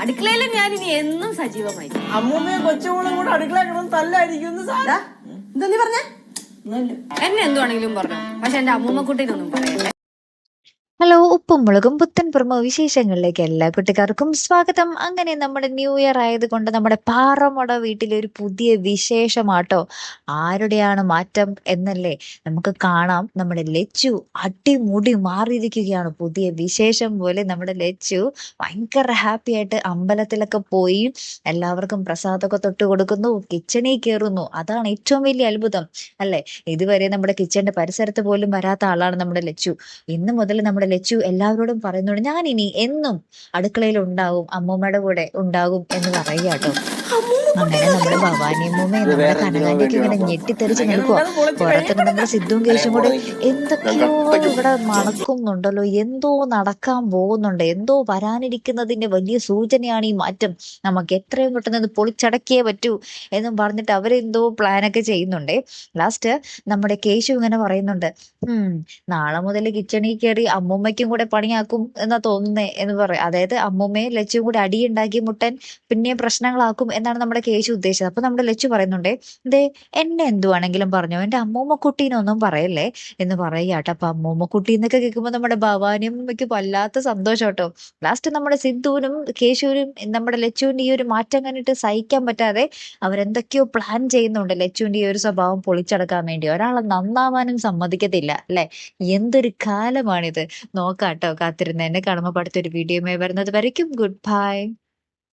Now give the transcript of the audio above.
അടുക്കളയിൽ ഞാൻ ഇനി എന്നും സജീവമായി. അമ്മൂമ്മയും കൊച്ചുമോളും കൂടെ അടുക്കള കിടന്ന് തല്ലായിരിക്കും. എന്താ നീ പറഞ്ഞ? എന്നെ എന്തുവാണെങ്കിലും പറഞ്ഞു, പക്ഷെ എന്റെ അമ്മൂമ്മക്കുട്ടിനൊന്നും പറയല്ലേ. ഹലോ, ഉപ്പും മുളകും പുത്തൻ പുറമോ വിശേഷങ്ങളിലേക്ക് എല്ലാ കുട്ടിക്കാർക്കും സ്വാഗതം. അങ്ങനെ നമ്മുടെ ന്യൂ ഇയർ ആയതുകൊണ്ട് നമ്മുടെ പാറമട വീട്ടിലെ ഒരു പുതിയ വിശേഷമാട്ടോ. ആരുടെയാണ് മാറ്റം എന്നല്ലേ നമുക്ക് കാണാം. നമ്മുടെ ലച്ചു അടിമുടി മാറിയിരിക്കുകയാണ്. പുതിയ വിശേഷം പോലെ നമ്മുടെ ലച്ചു ഭയങ്കര ഹാപ്പി ആയിട്ട് അമ്പലത്തിലൊക്കെ പോയി എല്ലാവർക്കും പ്രസാദമൊക്കെ തൊട്ട് കൊടുക്കുന്നു, കിച്ചണിൽ കയറുന്നു. അതാണ് ഏറ്റവും വലിയ അത്ഭുതം അല്ലെ. ഇതുവരെ നമ്മുടെ കിച്ചന്റെ പരിസരത്ത് പോലും വരാത്ത ആളാണ് നമ്മുടെ ലച്ചു. ഇന്ന് മുതൽ നമ്മുടെ ലച്ചു എല്ലാവരോടും പറയുന്നുണ്ട്, ഞാൻ ഇനി എന്നും അടുക്കളയിൽ ഉണ്ടാവും, അമ്മൂമ്മയുടെ കൂടെ ഉണ്ടാകും എന്ന് പറയുക കേട്ടോ. അങ്ങനെ നമ്മുടെ ഭവാനി അമ്മൂമ്മയും നമ്മുടെ കനകാന്റിയൊക്കെ ഇങ്ങനെ ഞെട്ടിത്തെറിച്ച് നിൽക്കുക. പുറത്തൊക്കെ നമ്മുടെ സിദ്ധുവും കേശും കൂടെ എന്തൊക്കെയോ ഇവിടെ മണക്കുന്നുണ്ടല്ലോ, എന്തോ നടക്കാൻ പോകുന്നുണ്ട്, എന്തോ വരാനിരിക്കുന്നതിന്റെ വലിയ സൂചനയാണ് ഈ മാറ്റം, നമുക്ക് എത്രയും പെട്ടെന്ന് ഇത് പൊളിച്ചടക്കിയേ പറ്റൂ എന്നും പറഞ്ഞിട്ട് അവരെന്തോ പ്ലാനൊക്കെ ചെയ്യുന്നുണ്ടേ. ലാസ്റ്റ് നമ്മുടെ കേശു ഇങ്ങനെ പറയുന്നുണ്ട്, നാളെ മുതൽ കിച്ചണിൽ കയറി അമ്മൂമ്മയ്ക്കും കൂടെ പണിയാക്കും എന്നാ തോന്നുന്നേ എന്ന് പറയും. അതായത് അമ്മൂമ്മയും ലച്ചും കൂടെ അടിയുണ്ടാക്കി മുട്ടൻ പിന്നെ പ്രശ്നങ്ങളാക്കും എന്നാണ് നമ്മുടെ കേശു ഉദ്ദേശിച്ചത്. അപ്പൊ നമ്മുടെ ലച്ചു പറയുന്നുണ്ടേ, ദേ എന്നെ എന്തുവാണെങ്കിലും പറഞ്ഞോ, എന്റെ അമ്മൂമ്മക്കുട്ടീനൊന്നും പറയല്ലേ എന്ന് പറയാട്ടോ. അപ്പൊ അമ്മൂമ്മക്കുട്ടി എന്നൊക്കെ കേൾക്കുമ്പോൾ നമ്മുടെ ഭവാനി അമ്മയ്ക്ക് വല്ലാത്ത സന്തോഷം കേട്ടോ. ലാസ്റ്റ് നമ്മുടെ സിദ്ധുവിനും കേശുവിനും നമ്മുടെ ലച്ചുവിന്റെ ഈ ഒരു മാറ്റം കണ്ടിട്ട് സഹിക്കാൻ പറ്റാതെ അവരെന്തൊക്കെയോ പ്ലാൻ ചെയ്യുന്നുണ്ട് ലച്ചുവിന്റെ ഈ ഒരു സ്വഭാവം പൊളിച്ചടക്കാൻ വേണ്ടി. ഒരാളെ നന്നാവാനും സമ്മതിക്കത്തില്ല അല്ലെ. എന്തൊരു കാലമാണിത്. നോക്കാട്ടോ, കാത്തിരുന്ന് എന്നെ കാണുമ്പോൾ അടുത്തൊരു വീഡിയോയുമായി വരുന്നത് വരയ്ക്കും ഗുഡ് ബൈ.